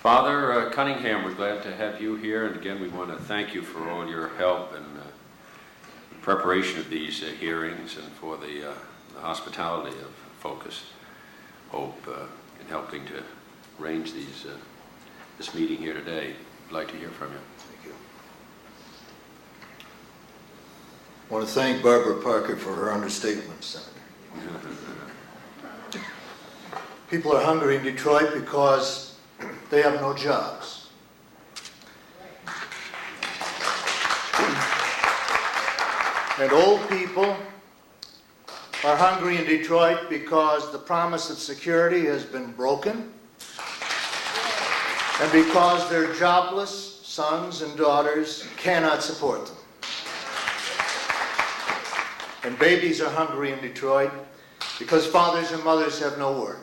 Father Cunningham, we're glad to have you here, and again we want to thank you for all your help and preparation of these hearings and for the hospitality of Focus Hope in helping to arrange this meeting here today. I'd like to hear from you. Thank you. I want to thank Barbara Parker for her understatement, Senator. People are hungry in Detroit because they have no jobs. And old people are hungry in Detroit because the promise of security has been broken, and because their jobless sons and daughters cannot support them. And babies are hungry in Detroit because fathers and mothers have no work.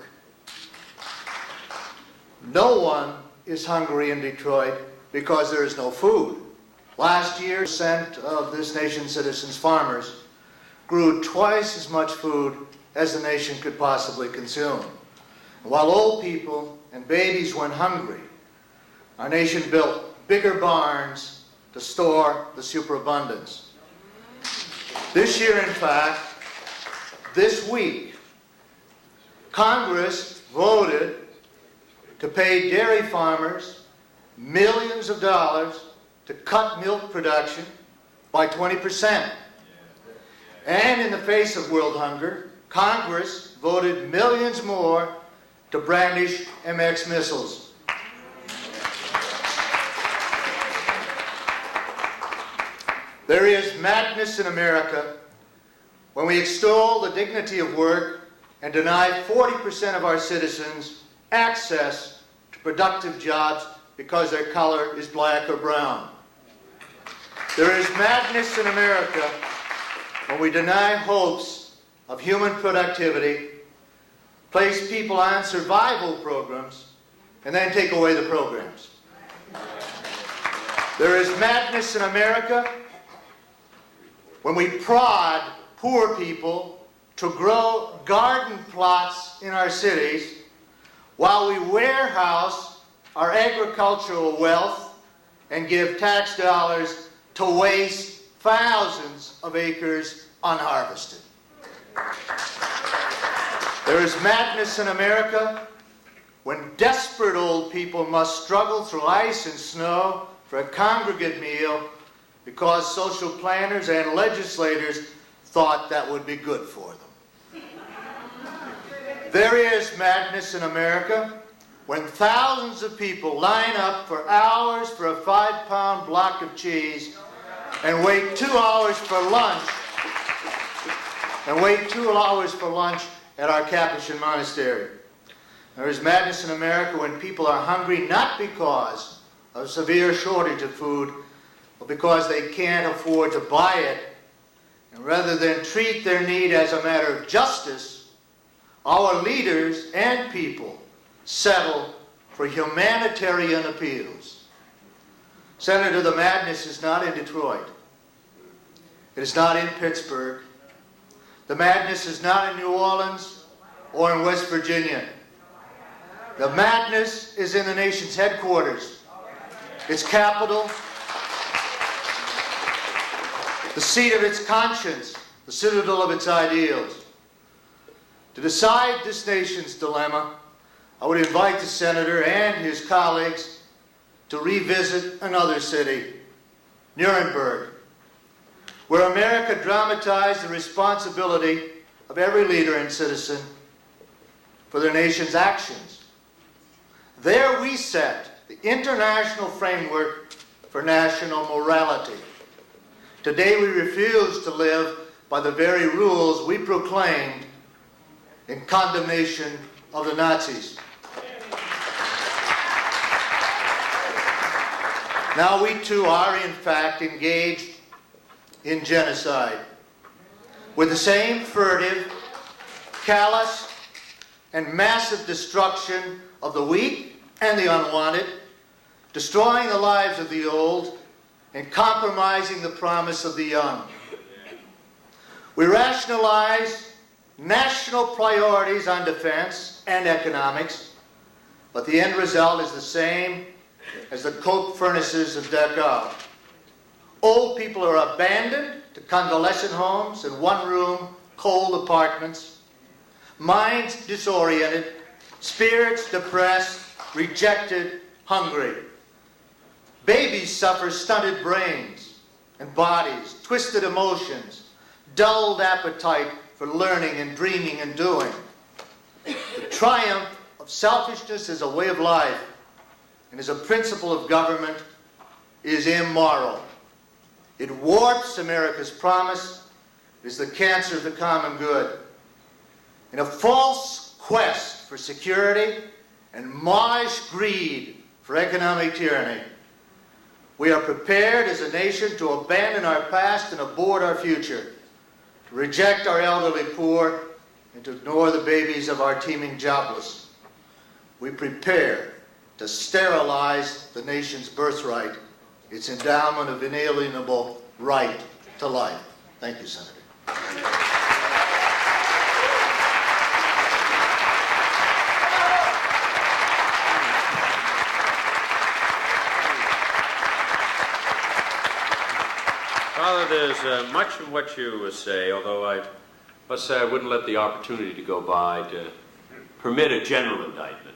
No one is hungry in Detroit because there is no food. Last year, 10% of this nation's citizens, farmers, grew twice as much food as the nation could possibly consume. And while old people and babies went hungry, our nation built bigger barns to store the superabundance. This year, in fact, this week, Congress voted to pay dairy farmers millions of dollars to cut milk production by 20%. And in the face of world hunger, Congress voted millions more to brandish MX missiles. There is madness in America when we extol the dignity of work and deny 40% of our citizens access to productive jobs because their color is black or brown. There is madness in America when we deny hopes of human productivity, place people on survival programs, and then take away the programs. There is madness in America when we prod poor people to grow garden plots in our cities while we warehouse our agricultural wealth and give tax dollars to waste thousands of acres unharvested. There is madness in America when desperate old people must struggle through ice and snow for a congregate meal because social planners and legislators thought that would be good for them. There is madness in America when thousands of people line up for hours for a 5-pound block of cheese and wait 2 hours for lunch at our Capuchin monastery. There is madness in America when people are hungry not because of a severe shortage of food, but because they can't afford to buy it. And rather than treat their need as a matter of justice, our leaders and people settle for humanitarian appeals. Senator, the madness is not in Detroit. It is not in Pittsburgh. The madness is not in New Orleans or in West Virginia. The madness is in the nation's headquarters, its capital, the seat of its conscience, the citadel of its ideals. To decide this nation's dilemma, I would invite the Senator and his colleagues to revisit another city, Nuremberg, where America dramatized the responsibility of every leader and citizen for their nation's actions. There we set the international framework for national morality. Today we refuse to live by the very rules we proclaimed in condemnation of the Nazis. Now we too are in fact engaged in genocide with the same furtive, callous, and massive destruction of the weak and the unwanted, destroying the lives of the old and compromising the promise of the young. We rationalize national priorities on defense and economics but the end result is the same as the coke furnaces of Dachau. Old people are abandoned to convalescent homes and one-room, cold apartments. Minds disoriented, spirits depressed, rejected, hungry. Babies suffer stunted brains and bodies, twisted emotions, dulled appetite for learning and dreaming and doing. The triumph of selfishness as a way of life and as a principle of government is immoral. It warps America's promise. It is the cancer of the common good. In a false quest for security and mawkish greed for economic tyranny, we are prepared as a nation to abandon our past and abort our future, to reject our elderly poor, and to ignore the babies of our teeming jobless. We prepare to sterilize the nation's birthright, its endowment of inalienable right to life. Thank you, Senator. Father, there's much of what you say, although I must say I wouldn't let the opportunity to go by to permit a general indictment.